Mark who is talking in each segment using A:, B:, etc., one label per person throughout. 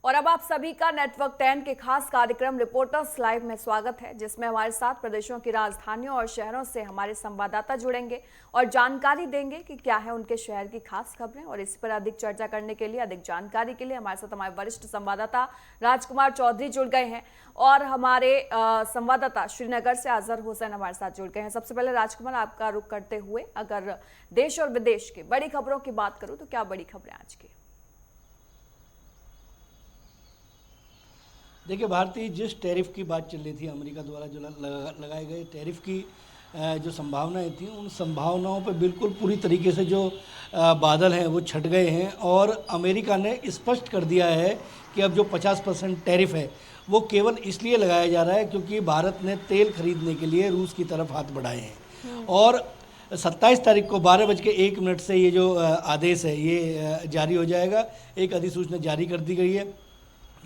A: और अब आप सभी का नेटवर्क 10 के खास कार्यक्रम रिपोर्टर्स लाइव में स्वागत है, जिसमें हमारे साथ प्रदेशों की राजधानियों और शहरों से हमारे संवाददाता जुड़ेंगे और जानकारी देंगे कि क्या है उनके शहर की खास खबरें। और इस पर अधिक चर्चा करने के लिए, अधिक जानकारी के लिए हमारे साथ हमारे वरिष्ठ संवाददाता राजकुमार चौधरी जुड़ गए हैं और हमारे संवाददाता श्रीनगर से अजहर हुसैन हमारे साथ जुड़ गए हैं। सबसे पहले राजकुमार, आपका रुख करते हुए अगर देश और विदेश की बड़ी खबरों की बात करूं तो क्या बड़ी खबरें आज की?
B: देखिए भारतीय, जिस टैरिफ की बात चल रही थी अमेरिका द्वारा जो लगाए गए टैरिफ की जो संभावनाएं थी, उन संभावनाओं पर बिल्कुल पूरी तरीके से जो बादल हैं वो छट गए हैं। और अमेरिका ने स्पष्ट कर दिया है कि अब जो 50% टैरिफ है वो केवल इसलिए लगाया जा रहा है क्योंकि भारत ने तेल खरीदने के लिए रूस की तरफ हाथ बढ़ाए हैं। और 27 तारीख को 12:01 से ये जो आदेश है ये जारी हो जाएगा। एक अधिसूचना जारी कर दी गई है।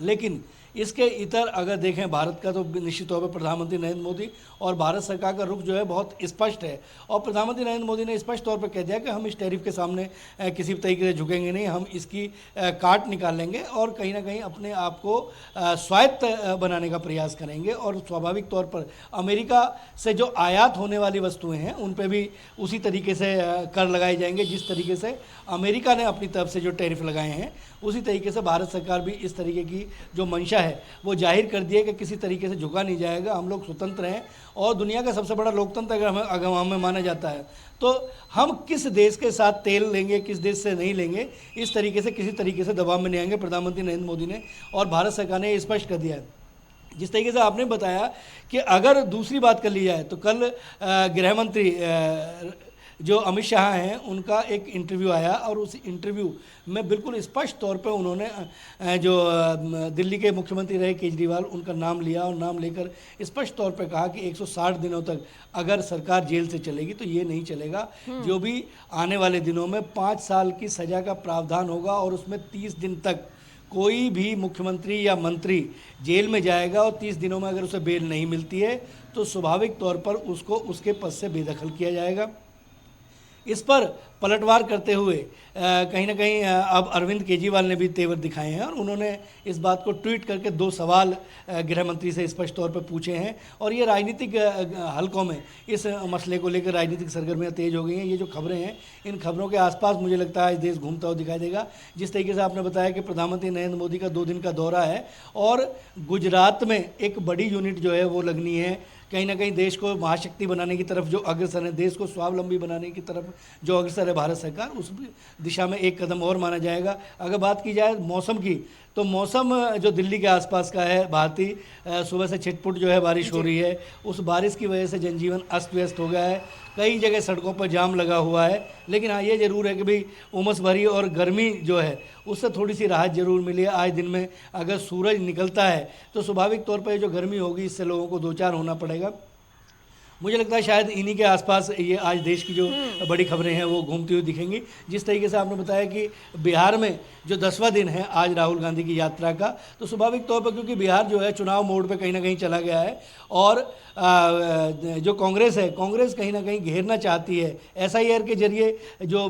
B: लेकिन इसके इतर अगर देखें भारत का, तो निश्चित तौर पर प्रधानमंत्री नरेंद्र मोदी और भारत सरकार का रुख जो है बहुत स्पष्ट है। और प्रधानमंत्री नरेंद्र मोदी ने स्पष्ट तौर पर कह दिया कि हम इस टैरिफ के सामने किसी भी तरीके से झुकेंगे नहीं, हम इसकी काट निकाल लेंगे और कहीं ना कहीं अपने आप को स्वायत्त बनाने का प्रयास करेंगे। और स्वाभाविक तौर पर अमेरिका से जो आयात होने वाली वस्तुएं हैं उन पर भी उसी तरीके से कर लगाए जाएंगे। जिस तरीके से अमेरिका ने अपनी तरफ से जो टैरिफ लगाए हैं उसी तरीके से भारत सरकार भी इस तरीके की जो मंशा है वो जाहिर कर दिए कि किसी तरीके से झुका नहीं जाएगा। हम लोग स्वतंत्र हैं और दुनिया का सबसे बड़ा लोकतंत्र अगर हमें माना जाता है, तो हम किस देश के साथ तेल लेंगे, किस देश से नहीं लेंगे, इस तरीके से किसी तरीके से दबाव में नहीं आएंगे। प्रधानमंत्री नरेंद्र मोदी ने और भारत सरकार ने स्पष्ट कर दिया है। जिस तरीके से आपने बताया कि अगर दूसरी बात कर ली जाए तो कल गृह मंत्री जो अमित शाह हैं उनका एक इंटरव्यू आया और उस इंटरव्यू में बिल्कुल स्पष्ट तौर पर उन्होंने जो दिल्ली के मुख्यमंत्री रहे केजरीवाल, उनका नाम लिया और नाम लेकर स्पष्ट तौर पर कहा कि 160 दिनों तक अगर सरकार जेल से चलेगी तो ये नहीं चलेगा। जो भी आने वाले दिनों में 5 साल की सज़ा का प्रावधान होगा और उसमें 30 दिन तक कोई भी मुख्यमंत्री या मंत्री जेल में जाएगा और 30 दिनों में अगर उसे बेल नहीं मिलती है तो स्वाभाविक तौर पर उसको उसके पद से बेदखल किया जाएगा। इस पर पलटवार करते हुए कहीं ना कहीं अब अरविंद केजरीवाल ने भी तेवर दिखाए हैं और उन्होंने इस बात को ट्वीट करके 2 सवाल गृह मंत्री से स्पष्ट तौर पर पूछे हैं। और ये राजनीतिक हलकों में इस मसले को लेकर राजनीतिक सरगर्मियां तेज हो गई हैं। ये जो खबरें हैं, इन खबरों के आसपास मुझे लगता है देश घूमता हुआ दिखाई देगा। जिस तरीके से आपने बताया कि प्रधानमंत्री नरेंद्र मोदी का 2 दिन का दौरा है और गुजरात में एक बड़ी यूनिट जो है वो लगनी है। कहीं ना कहीं देश को महाशक्ति बनाने की तरफ जो अग्रसर है, देश को स्वावलंबी बनाने की तरफ जो अग्रसर है भारत सरकार, उस दिशा में एक कदम और माना जाएगा। अगर बात की जाए मौसम की, तो मौसम जो दिल्ली के आसपास का है, भारतीय सुबह से छिटपुट जो है बारिश हो रही है। उस बारिश की वजह से जनजीवन अस्त व्यस्त हो गया है। कई जगह सड़कों पर जाम लगा हुआ है। लेकिन हाँ, ये ज़रूर है कि भाई उमस भरी और गर्मी जो है उससे थोड़ी सी राहत जरूर मिली है। आज दिन में अगर सूरज निकलता है तो स्वाभाविक तौर पर जो गर्मी होगी इससे लोगों को दो चार होना पड़ेगा। मुझे लगता है शायद इन्हीं के आसपास ये आज देश की जो बड़ी खबरें हैं वो घूमती हुई दिखेंगी। जिस तरीके से आपने बताया कि बिहार में जो 10वां दिन है आज राहुल गांधी की यात्रा का, तो स्वाभाविक तौर पर क्योंकि बिहार जो है चुनाव मोड पे कहीं ना कहीं चला गया है और जो कांग्रेस है, कांग्रेस कहीं ना कहीं घेरना चाहती है। एसआईआर के जरिए जो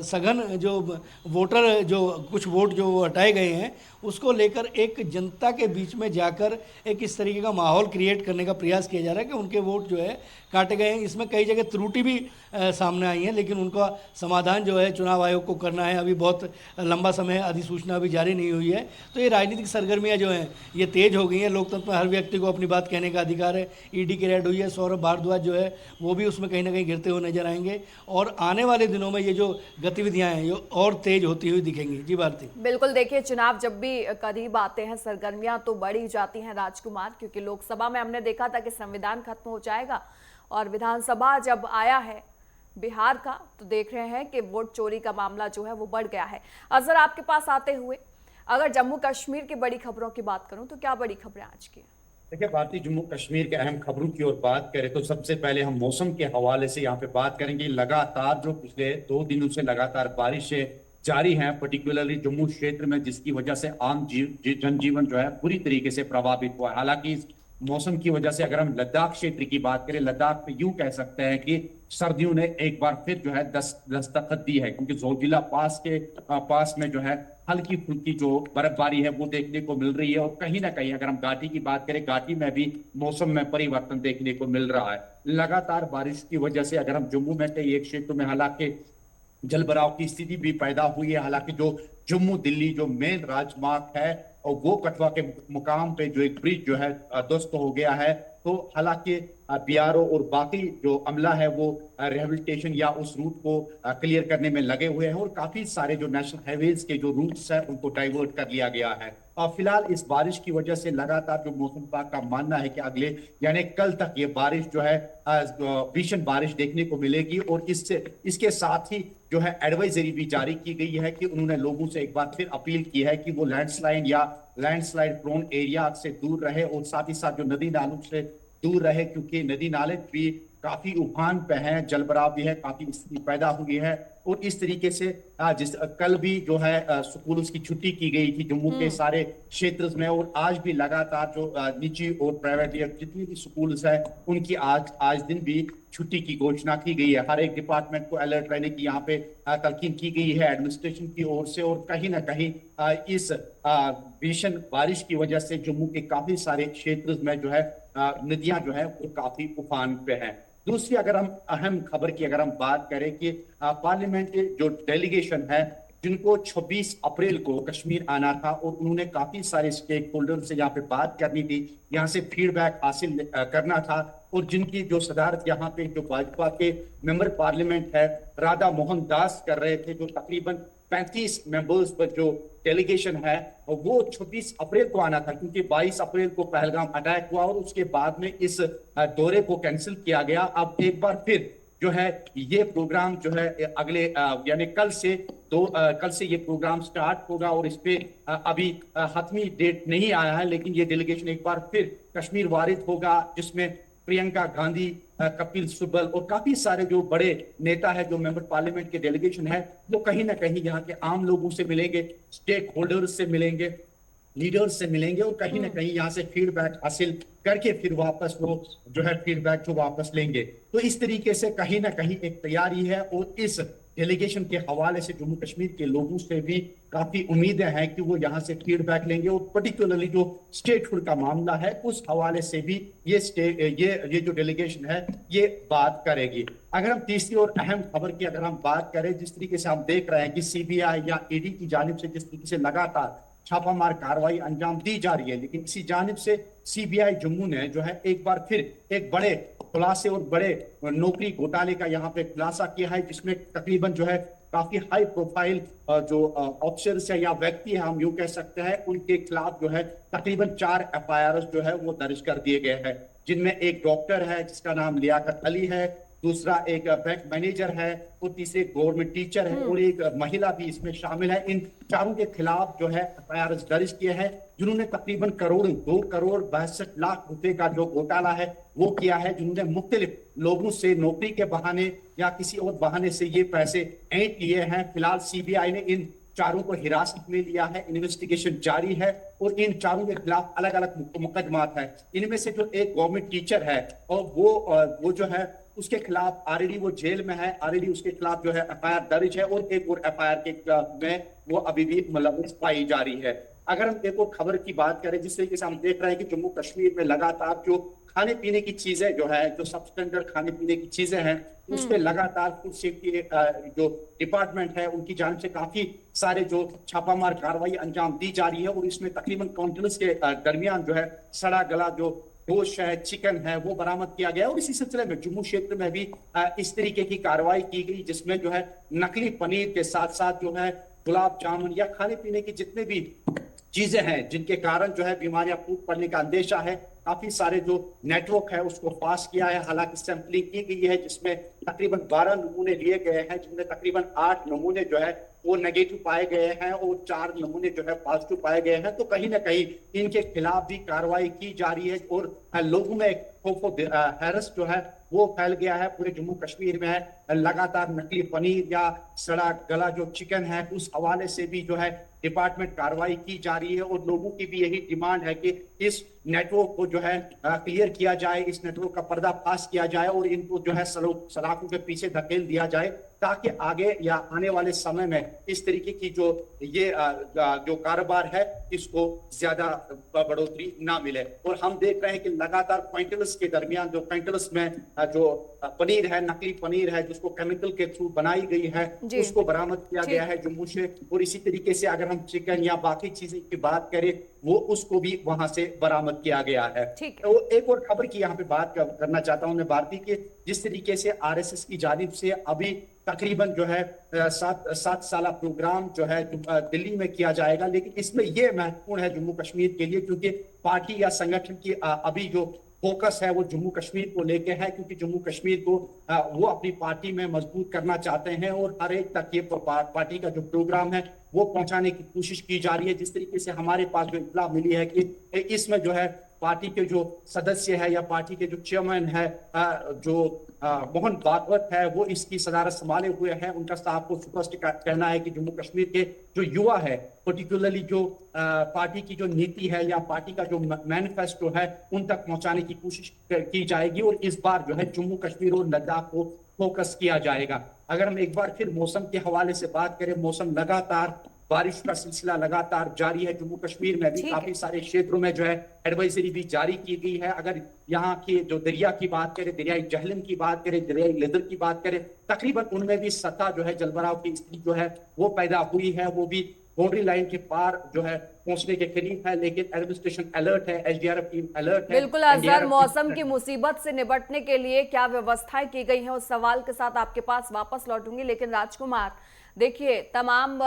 B: सघन जो वोटर जो कुछ वोट जो हटाए गए हैं उसको लेकर एक जनता के बीच में जाकर एक इस तरीके का माहौल क्रिएट करने का प्रयास किया जा रहा है कि उनके वोट जो है काटे गए हैं। इसमें कई जगह त्रुटि भी सामने आई है, लेकिन उनका समाधान जो है चुनाव आयोग को करना है। अभी बहुत लंबा समय है, अधिसूचना अभी जारी नहीं हुई है। तो ये राजनीतिक सरगर्मियां जो हैं ये तेज हो गई हैं। लोकतंत्र में हर व्यक्ति को अपनी बात कहने का अधिकार है। ईडी की रेड हुई है, सौरभ भारद्वाज जो है वो भी उसमें कहीं ना कहीं गिरते हुए नजर आएंगे और आने वाले दिनों में ये जो गतिविधियां हैं ये और तेज होती हुई दिखेंगी। जी भारती,
A: बिल्कुल। देखिए, चुनाव जब भी करीब आते हैं सरगर्मियां तो बढ़ी जाती हैं राजकुमार, क्योंकि लोकसभा में हमने देखा था कि संविधान खत्म हो जाएगा और विधानसभा जब आया है बिहार का तो देख रहे हैं कि वोट चोरी का मामला जो है वो बढ़ गया है। अजहर, आपके पास आते हुए अगर जम्मू कश्मीर की बड़ी खबरों की बात करूं तो क्या बड़ी खबरें आज की?
C: देखिए भारतीय, जम्मू कश्मीर के अहम खबरों की ओर बात करें तो सबसे पहले हम मौसम के हवाले से यहाँ पे बात करेंगे। लगातार जो पिछले 2 दिनों से लगातार बारिशें जारी हैं, पर्टिकुलरली जम्मू क्षेत्र में, जिसकी वजह से आम जनजीवन जो है पूरी तरीके से प्रभावित हुआ है। हालांकि इस मौसम की वजह से अगर हम लद्दाख क्षेत्र की बात करें, लद्दाख पे यूं कह सकते हैं कि सर्दियों ने एक बार फिर जो है दस्तखत दी है, क्योंकि जोजिला पास में जो है हल्की फुल्की जो बर्फबारी है वो देखने को मिल रही है। और कहीं ना कहीं अगर हम घाटी की बात करें, घाटी में भी मौसम में परिवर्तन देखने को मिल रहा है। लगातार बारिश की वजह से अगर हम जम्मू में कई एक क्षेत्रों में हालांकि जल भराव की स्थिति भी पैदा हुई है। हालांकि जो जम्मू दिल्ली जो मेन राजमार्ग है और वो कठुआ के मुकाम पे जो एक ब्रिज जो है ध्वस्त हो गया है। तो हालांकि बीआरओ और बाकी जो अमला है वो रिहेबिलिटेशन या उस रूट को क्लियर करने में लगे हुए हैं और काफी सारे जो नेशनल हाईवेज के जो रूट्स है उनको डाइवर्ट कर लिया गया है। और फिलहाल इस बारिश की वजह से लगातार जो मौसम विभाग का मानना है कि अगले यानी कल तक ये बारिश जो है भीषण बारिश देखने को मिलेगी। और इससे इसके साथ ही जो है एडवाइजरी भी जारी की गई है कि उन्होंने लोगों से एक बार फिर अपील की है कि वो लैंडस्लाइड या लैंडस्लाइड प्रोन एरिया से दूर रहे और साथ ही साथ जो नदी नालों से दूर रहे, क्योंकि नदी नाले भी काफी उफान पे हैं, जल भराव भी है, काफी स्थिति पैदा हुई है। और इस तरीके से जिस कल भी जो है स्कूल की छुट्टी की गई थी जम्मू के सारे क्षेत्र में। और आज भी लगातार जो निजी और प्राइवेट जितनी भी स्कूल्स है उनकी आज दिन भी छुट्टी की घोषणा की गई है। हर एक डिपार्टमेंट को अलर्ट रहने की यहाँ पे तलकीन की गई है एडमिनिस्ट्रेशन की ओर से। और कहीं ना कहीं इस भीषण बारिश की वजह से जम्मू के काफी सारे क्षेत्र में जो है नदियां जो है वो काफी उफान पे हैं। दूसरी अगर हम अहम खबर की अगर हम बात करें कि पार्लियामेंट के जो डेलीगेशन है जिनको 26 अप्रैल को कश्मीर आना था और उन्होंने काफी सारे स्टेक होल्डर से यहाँ पे बात करनी थी, यहाँ से फीडबैक हासिल करना था। और जिनकी जो सदारत यहाँ पे जो भाजपा के मेंबर पार्लियामेंट है राधा मोहन दास कर रहे थे, जो तकरीबन 35 मेंबर्स पर जो डेलीगेशन है वो 26 अप्रैल को आना था, क्योंकि 22 अप्रैल को पहलगाम अटैक हुआ और उसके बाद में इस दौरे को कैंसिल किया गया। अब एक बार फिर जो है ये प्रोग्राम जो है अगले यानी कल से ये प्रोग्राम स्टार्ट होगा। और इस पे अभी हतमी डेट नहीं आया है, लेकिन ये डेलीगेशन एक बार फिर कश्मीर वारिद होगा, जिसमें प्रियंका गांधी, कपिल सिब्बल और काफी सारे जो बड़े नेता है जो मेंबर पार्लियामेंट के डेलीगेशन है वो कहीं ना कहीं यहाँ के आम लोगों से मिलेंगे, स्टेक होल्डर्स से मिलेंगे, लीडर्स से मिलेंगे और कहीं ना कहीं यहाँ से फीडबैक हासिल करके फिर वापस वो जो है फीडबैक जो वापस लेंगे। तो इस तरीके से कहीं ना कहीं एक तैयारी है। और इस डेलीगेशन के हवाले से जम्मू कश्मीर के लोगों से भी काफी उम्मीदें हैं कि वो यहाँ से फीडबैक लेंगे और पर्टिकुलरली जो स्टेटहुड का मामला है उस हवाले से भी ये जो डेलीगेशन है ये बात करेगी। अगर हम तीसरी और अहम खबर की अगर हम बात करें, जिस तरीके से हम देख रहे हैं कि सीबीआई या ईडी की जानिब से जिस तरीके से लगातार छापामार कार्रवाई अंजाम दी जा रही है, लेकिन इसी जानिब से सीबीआई जम्मू ने जो है एक बार फिर एक बड़े खुलासे और बड़े नौकरी घोटाले का यहाँ पे खुलासा किया है, जिसमें तकरीबन जो है काफी हाई प्रोफाइल जो ऑफिसर्स है या व्यक्ति है हम यूं कह सकते हैं, उनके खिलाफ जो है तकरीबन 4 एफआईआर जो है वो दर्ज कर दिए गए हैं, जिनमें एक डॉक्टर है जिसका नाम लियाकत अली है, दूसरा एक बैंक मैनेजर है और तीसरे गवर्नमेंट टीचर है और एक महिला भी इसमें शामिल है। इन चारों के खिलाफ जो है एफआईआर दर्ज किए हैं, जिन्होंने तकरीबन 2 करोड़ 62 लाख रुपए का जो घोटाला है वो किया है, जिन्होंने मुख्तलिफ लोगों से नौकरी के बहाने या किसी और बहाने से ये पैसे ऐंठ लिए हैं। फिलहाल सीबीआई ने इन चारों को हिरासत में लिया है, इन्वेस्टिगेशन जारी है और इन चारों के खिलाफ अलग अलग मुकदमात है। इनमें से जो एक गवर्नमेंट टीचर है और वो जो है उसके खिलाफ ऑलरेडी वो जेल में है, ऑलरेडी उसके खिलाफ जो है एफआईआर दर्ज है और एक और एफआईआर के में वो अभी भी मुलव्वस पाई जा रही है। अगर हम एक और खबर की बात करें, जिस तरीके से हम देख रहे हैं कि जम्मू कश्मीर में लगातार जो खाने पीने की चीजें जो है, जो सब स्टैंडर्ड खाने पीने की चीजें हैं, उस पर लगातार फूड सेफ्टी जो डिपार्टमेंट है उनकी जानिब से काफी सारे जो छापामार कार्रवाई अंजाम दी जा रही है और इसमें तकरीबन काउंटर्स के दरमियान जो है सड़ा गला जो गोश्त है, चिकन है, वो बरामद किया गया। और इसी सिलसिले में जम्मू क्षेत्र में भी इस तरीके की कार्रवाई की गई, जिसमें जो है नकली पनीर के साथ साथ जो है गुलाब जामुन या खाने पीने की जितने भी चीजें हैं जिनके कारण जो है बीमारियां फूट पड़ने का अंदेशा है, काफी सारे जो नेटवर्क है उसको पास किया है। हालांकि सैंपलिंग की गई है जिसमें तकरीबन 12 नमूने लिए गए हैं, जिनमें तकरीबन 8 नमूने जो है वो नेगेटिव पाए गए हैं और 4 नमूने जो है पॉजिटिव पाए गए हैं। तो कहीं ना कहीं इनके खिलाफ भी कार्रवाई की जा रही है और लोगों में एक खौफ हैरस जो है वो फैल गया है पूरे जम्मू कश्मीर में है। लगातार नकली पनीर या सड़ा गला जो चिकन है उस हवाले से भी जो है डिपार्टमेंट कार्रवाई की जा रही है और लोगों की भी यही डिमांड है कि इस नेटवर्क को जो है क्लियर किया जाए, इस नेटवर्क का पर्दाफाश किया जाए और इनको जो है सलाखों के पीछे धकेल दिया जाए, ताकि आगे या आने वाले समय में इस तरीके की जो ये जो कारोबार है इसको ज्यादा बढ़ोतरी ना मिले। और हम देख रहे हैं कि लगातार क्विंटल्स के दरमियान जो क्विंटल्स में जो पनीर है, नकली पनीर है जिसको केमिकल के थ्रू बनाई गई है, उसको बरामद किया गया है जम्मू से। और इसी तरीके से अगर हम चिकन या बाकी चीजें की बात करें वो उसको भी वहां से बरामद किया गया है। तो एक और खबर की यहाँ पे बात करना चाहता हूं मैं भारती की, जिस तरीके से आरएसएस की जानिब से अभी तकरीबन जो है 7 साल प्रोग्राम जो है दिल्ली में किया जाएगा, लेकिन इसमें यह महत्वपूर्ण है जम्मू कश्मीर के लिए क्योंकि पार्टी या संगठन की अभी जो फोकस है वो जम्मू कश्मीर को लेके है, क्योंकि जम्मू कश्मीर को वो अपनी पार्टी में मजबूत करना चाहते हैं और हर एक तक ये पार्टी का जो प्रोग्राम है वो पहुंचाने की कोशिश की जा रही है। जिस तरीके से हमारे पास जो इत्तला मिली है कि इसमें जो है पार्टी के जो सदस्य है या पार्टी के जो चेयरमैन है जो मोहन भागवत है वो इसकी सदारत संभाले हुए हैं। उनका साहब को स्पष्ट कहना है कि जम्मू कश्मीर के जो युवा है, पर्टिकुलरली जो पार्टी की जो नीति है या पार्टी का जो मैनिफेस्टो है उन तक पहुंचाने की कोशिश की जाएगी और इस बार जो है जम्मू कश्मीर और लद्दाख को फोकस किया जाएगा। अगर हम एक बार फिर मौसम के हवाले से बात करें, मौसम लगातार बारिश का सिलसिला लगातार जारी है। जम्मू कश्मीर में भी काफी सारे क्षेत्रों में जो है एडवाइजरी भी जारी की गई है। अगर यहाँ की जो दरिया की बात करें, दरियाई जहलम की बात करें, दरियाई लिदर की बात करें, तकरीबन उनमें भी सतह जो है जलभराव की स्थिति जो है वो पैदा हुई है। वो भी बाउंड्री लाइन के पार जो है पहुंचने के करीब है, लेकिन एडमिनिस्ट्रेशन अलर्ट है, एसडीआरएफ टीम अलर्ट है।
A: बिल्कुल अजहर, मौसम की मुसीबत से निपटने के लिए क्या व्यवस्थाएं की गई हैं उस सवाल के साथ आपके पास वापस लौटूंगी, लेकिन राजकुमार देखिए तमाम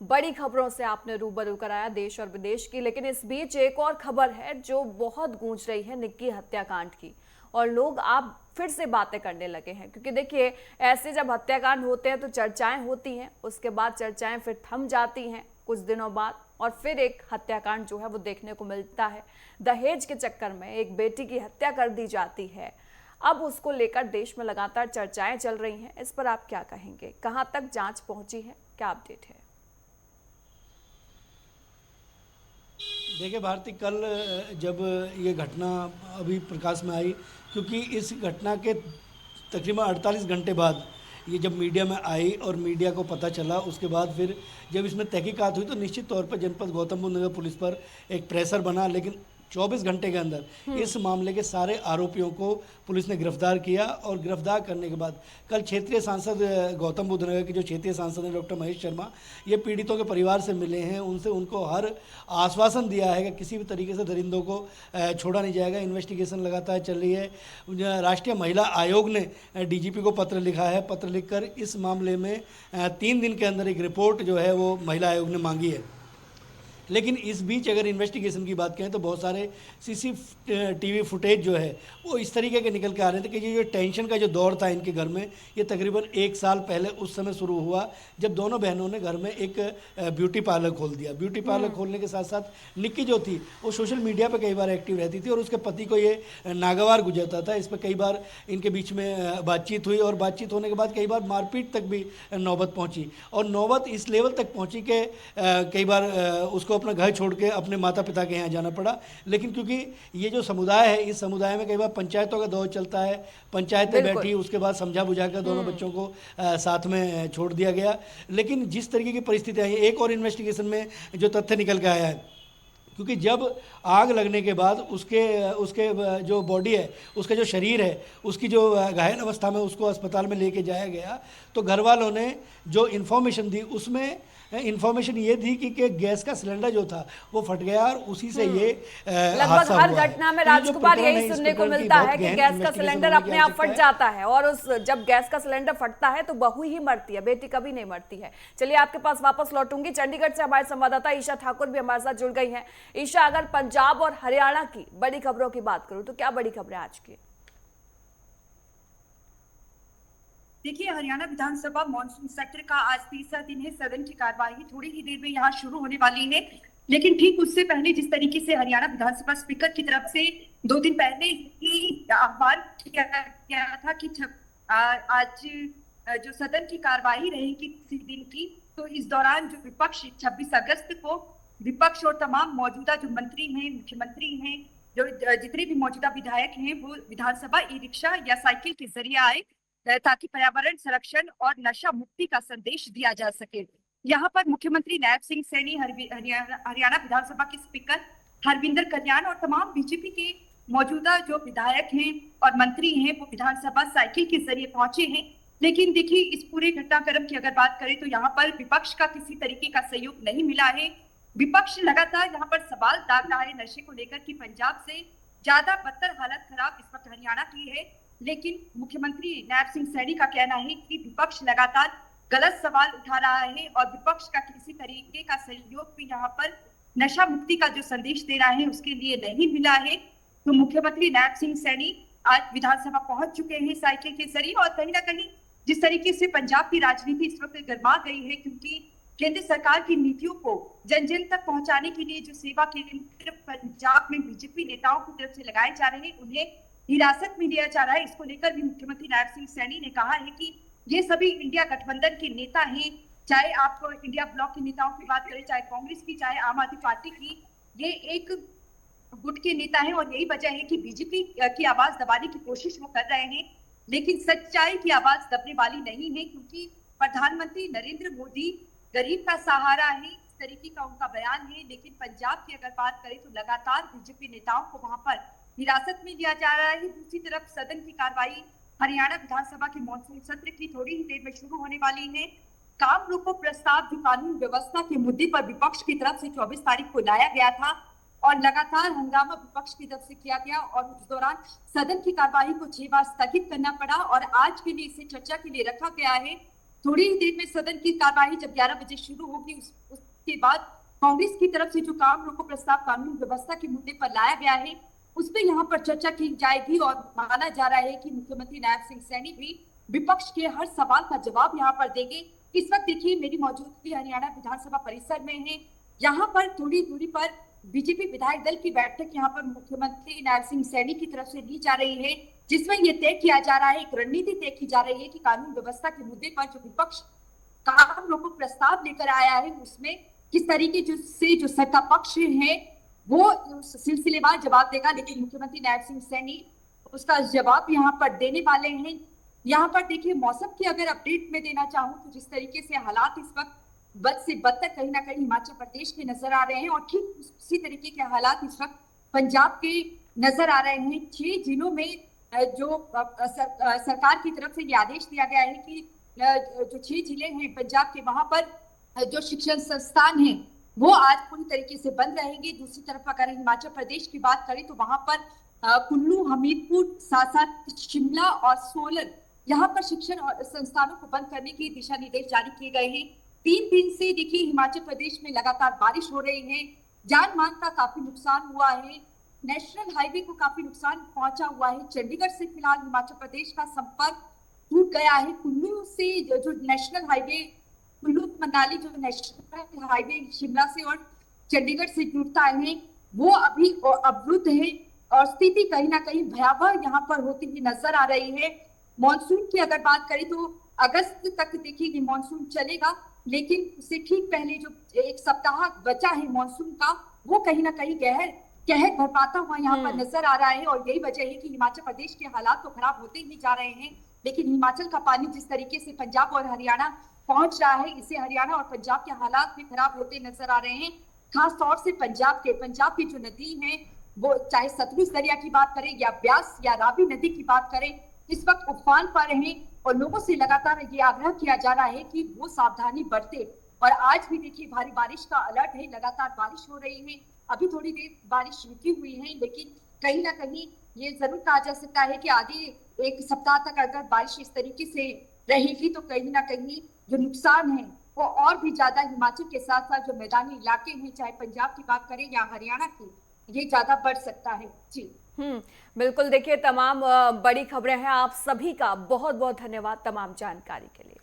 A: बड़ी खबरों से आपने रूबरू कराया देश और विदेश की, लेकिन इस बीच एक और खबर है जो बहुत गूंज रही है निक्की हत्याकांड की, और लोग आप फिर से बातें करने लगे हैं क्योंकि देखिए ऐसे जब हत्याकांड होते हैं तो चर्चाएं होती हैं, उसके बाद चर्चाएं फिर थम जाती हैं कुछ दिनों बाद और फिर एक हत्याकांड जो है वो देखने को मिलता है। दहेज के चक्कर में एक बेटी की हत्या कर दी जाती है। अब उसको लेकर देश में लगातार चर्चाएं चल रही हैं, इस पर आप क्या कहेंगे? कहां तक जांच पहुंची है, क्या अपडेट है?
B: देखिए भारती, कल जब ये घटना अभी प्रकाश में आई, क्योंकि इस घटना के तकरीबन 48 घंटे बाद ये जब मीडिया में आई और मीडिया को पता चला, उसके बाद फिर जब इसमें तहकीकात हुई तो निश्चित तौर पर जनपद गौतम बुद्ध नगर पुलिस पर एक प्रेशर बना, लेकिन 24 घंटे के अंदर इस मामले के सारे आरोपियों को पुलिस ने गिरफ्तार किया। और गिरफ्तार करने के बाद कल क्षेत्रीय सांसद गौतम बुद्ध नगर के जो क्षेत्रीय सांसद हैं डॉक्टर महेश शर्मा, ये पीड़ितों के परिवार से मिले हैं, उनसे उनको हर आश्वासन दिया है कि किसी भी तरीके से दरिंदों को छोड़ा नहीं जाएगा। इन्वेस्टिगेशन लगातार चल रही है। राष्ट्रीय महिला आयोग ने डीजीपी को पत्र लिखा है। पत्र लिखकर इस मामले में 3 दिन के अंदर एक रिपोर्ट जो है वो महिला आयोग ने मांगी है। लेकिन इस बीच अगर इन्वेस्टिगेशन की बात करें तो बहुत सारे सीसीटीवी फुटेज जो है वो इस तरीके के निकल के आ रहे थे कि ये जो टेंशन का जो दौर था इनके घर में, ये तकरीबन 1 साल पहले उस समय शुरू हुआ जब दोनों बहनों ने घर में एक ब्यूटी पार्लर खोल दिया। ब्यूटी पार्लर खोलने के साथ साथ निक्की जो थी वो सोशल मीडिया पर कई बार एक्टिव रहती थी और उसके पति को ये नागवार गुजरता था। इस पर कई बार इनके बीच में बातचीत हुई और बातचीत होने के बाद कई बार मारपीट तक भी नौबत पहुँची, और नौबत इस लेवल तक पहुँची कि कई बार उसको अपना घर छोड़ के अपने माता पिता के यहाँ जाना पड़ा। लेकिन क्योंकि ये जो समुदाय है, इस समुदाय में कई बार पंचायतों का दौर चलता है, पंचायतें बैठी, उसके बाद समझा बुझा कर दोनों बच्चों को साथ में छोड़ दिया गया। लेकिन जिस तरीके की परिस्थितियाँ आई, एक और इन्वेस्टिगेशन में जो तथ्य निकल के आया है, क्योंकि जब आग लगने के बाद उसके जो बॉडी है, उसका जो शरीर है, उसकी जो घायल अवस्था में उसको अस्पताल में लेके जाया गया, तो घर वालों ने जो इन्फॉर्मेशन दी उसमें इन्फॉर्मेशन ये थी कि गैस का सिलेंडर जो था वो फट गया और उसी से ये
A: लगभग हर घटना में राजकुमार यही सुनने को मिलता है कि गैस का सिलेंडर अपने आप फट जाता है, और जब गैस का सिलेंडर फटता है तो बहू ही मरती है, बेटी कभी नहीं मरती है। चलिए आपके पास वापस लौटूंगी। चंडीगढ़ से हमारे संवाददाता ईशा ठाकुर भी हमारे साथ जुड़ गई हैं। ईशा, अगर पंजाब और हरियाणा की बड़ी खबरों की बात करूं तो क्या बड़ी खबरें आज की?
D: देखिए, हरियाणा विधानसभा मॉनसून सत्र का आज तीसरा दिन है। सदन की कार्यवाही थोड़ी ही देर में यहाँ शुरू होने वाली है। लेकिन ठीक उससे पहले जिस तरीके से हरियाणा विधानसभा स्पीकर की तरफ से 2 दिन पहले ही आह्वान किया गया था कि आज जो सदन की कार्यवाही रहेगी किसी दिन की, तो इस दौरान जो विपक्ष 26 अगस्त को विपक्ष और तमाम मौजूदा जो मंत्री हैं, मुख्यमंत्री हैं, जो जितने भी मौजूदा विधायक हैं, वो विधानसभा ई रिक्शा या साइकिल के जरिए आए ताकि पर्यावरण संरक्षण और नशा मुक्ति का संदेश दिया जा सके। यहाँ पर मुख्यमंत्री नायब सिंह सैनी, हरियाणा विधानसभा के स्पीकर हरविंदर कल्याण और तमाम बीजेपी के मौजूदा जो विधायक हैं और मंत्री हैं, वो विधानसभा साइकिल के जरिए पहुंचे हैं। लेकिन देखिए, इस पूरे घटनाक्रम की अगर बात करें तो यहाँ पर विपक्ष का किसी तरीके का सहयोग नहीं मिला है। विपक्ष लगातार यहाँ पर सवाल दाग रहा है नशे को लेकर कि पंजाब से ज्यादा बदतर हालत खराब इस वक्त हरियाणा की है। लेकिन मुख्यमंत्री नायब सिंह सैनी का कहना है कि विपक्ष लगातार गलत सवाल उठा रहा है और विपक्ष का किसी तरीके का सहयोग भी यहाँ पर नशा मुक्ति का जो संदेश दे रहा है उसके लिए नहीं मिला है। तो मुख्यमंत्री नायब सिंह सैनी आज विधानसभा पहुंच चुके हैं साइकिल के जरिए, और कहीं ना कहीं जिस तरीके से पंजाब की राजनीति इस वक्त गर्मा गई है, क्योंकि केंद्र सरकार की नीतियों को जन जन तक पहुंचाने के लिए जो सेवा केंद्र पंजाब में बीजेपी नेताओं की तरफ से लगाए जा रहे हैं, उन्हें हिरासत में लिया जा रहा है। इसको लेकर भी मुख्यमंत्री नायब सिंह सैनी ने कहा है कि ये सभी इंडिया गठबंधन के नेता हैं, चाहे आप इंडिया ब्लॉक के नेताओं की बात करें, चाहे कांग्रेस की, चाहे आम आदमी पार्टी की, ये एक गुट के नेता हैं और यही वजह है कि बीजेपी की आवाज दबाने की कोशिश वो कर रहे हैं। लेकिन सच्चाई की आवाज दबने वाली नहीं है, क्योंकि प्रधानमंत्री नरेंद्र मोदी गरीब का सहारा है, इस तरीके का उनका बयान है। लेकिन पंजाब की अगर बात करें तो लगातार बीजेपी नेताओं को वहां पर हिरासत में लिया जा रहा है। दूसरी तरफ सदन की कार्रवाई हरियाणा विधानसभा के मॉनसून सत्र की थोड़ी ही देर में शुरू होने वाली है। काम रोको प्रस्ताव जो कानून व्यवस्था के मुद्दे पर विपक्ष की तरफ से 24 तारीख को लाया गया था और लगातार हंगामा विपक्ष की तरफ से किया गया, और उस दौरान सदन की कार्यवाही को 6 बार स्थगित करना पड़ा और आज के लिए इसे चर्चा के लिए रखा गया है। थोड़ी ही देर में सदन की कार्यवाही जब 11 बजे शुरू होगी, उसके बाद कांग्रेस की तरफ से जो काम रोको प्रस्ताव कानून व्यवस्था के मुद्दे पर लाया गया है उस पर यहाँ पर चर्चा की जाएगी, और माना जा रहा है कि मुख्यमंत्री नायब सिंह सैनी भी विपक्ष के हर सवाल का जवाब यहाँ पर देंगे। इस वक्त देखिए, मेरी मौजूदगी हरियाणा विधानसभा परिसर में है। यहाँ पर थोड़ी दूरी पर बीजेपी विधायक दल की बैठक यहाँ पर मुख्यमंत्री नायब सिंह सैनी की तरफ से ली जा रही है, जिसमें यह तय किया जा रहा है, एक रणनीति तय की जा रही है कि कानून व्यवस्था के मुद्दे पर जो विपक्ष काम रोको प्रस्ताव लेकर आया है उसमें किस तरीके से जो सत्ता पक्ष है वो सिलसिलेवार जवाब देगा। लेकिन मुख्यमंत्री नायब सिंह सैनी उसका जवाब यहाँ पर देने वाले हैं। यहाँ पर देखिए, मौसम की अगर अपडेट में देना चाहूँ तो जिस तरीके से हालात इस वक्त बद से बदतर कहीं ना कहीं हिमाचल प्रदेश के नजर आ रहे हैं, और ठीक उसी तरीके के हालात इस वक्त पंजाब के नजर आ रहे हैं। 6 जिलों में जो सरकार की तरफ से ये आदेश दिया गया है कि जो 6 जिले हैं पंजाब के, वहां पर जो शिक्षण संस्थान हैं वो आज पूरी तरीके से बंद रहेंगे। दूसरी तरफ अगर हिमाचल प्रदेश की बात करें तो वहां पर कुल्लू, हमीरपुर, साथ साथ शिमला और सोलन, यहाँ पर शिक्षण संस्थानों को बंद करने के दिशा निर्देश जारी किए गए हैं। 3 दिन से देखिए हिमाचल प्रदेश में लगातार बारिश हो रही है, जान माल का काफी नुकसान हुआ है, नेशनल हाईवे को काफी नुकसान पहुंचा हुआ है। चंडीगढ़ से फिलहाल हिमाचल प्रदेश का संपर्क टूट गया है। कुल्लू से जो नेशनल हाईवे, कुल्लू मनाली जो नेशनल हाईवे शिमला से और चंडीगढ़ से जुड़ता है, वो अभी अवरुद्ध है और स्थिति कहीं ना कहीं भयावह यहाँ पर होती हुई नजर आ रही है। मॉनसून की अगर बात करें तो अगस्त तक देखिए कि मॉनसून चलेगा, लेकिन उससे ठीक पहले जो 1 सप्ताह बचा है मॉनसून का, वो कहीं ना कहीं कहर बरपाता हुआ यहाँ पर नजर आ रहा है। और यही वजह है कि हिमाचल प्रदेश के हालात तो खराब होते ही जा रहे हैं, लेकिन हिमाचल का पानी जिस तरीके से पंजाब और हरियाणा पहुंच रहा है, इससे हरियाणा और पंजाब के हालात भी खराब होते नजर आ रहे हैं। खास तौर से पंजाब की जो नदी है, वो चाहे सतलुज दरिया की बात करें या ब्यास या रावी नदी की बात करें, इस वक्त उफान पर हैं और लोगों से लगातार ये आग्रह किया जा रहा है कि वो सावधानी बरते। और आज भी देखिए भारी बारिश का अलर्ट है, लगातार बारिश हो रही है। अभी थोड़ी देर बारिश रुकी हुई है, लेकिन कहीं ना कहीं ये जरूर कहा जा सकता है कि आगे 1 सप्ताह तक अगर बारिश इस तरीके से रहेगी तो कहीं ना कहीं जो नुकसान है वो और भी ज्यादा हिमाचल के साथ साथ जो मैदानी इलाके हैं, चाहे पंजाब की बात करें या हरियाणा की, ये ज्यादा बढ़ सकता है। जी
A: बिल्कुल। देखिए, तमाम बड़ी खबरें हैं। आप सभी का बहुत बहुत धन्यवाद तमाम जानकारी के लिए।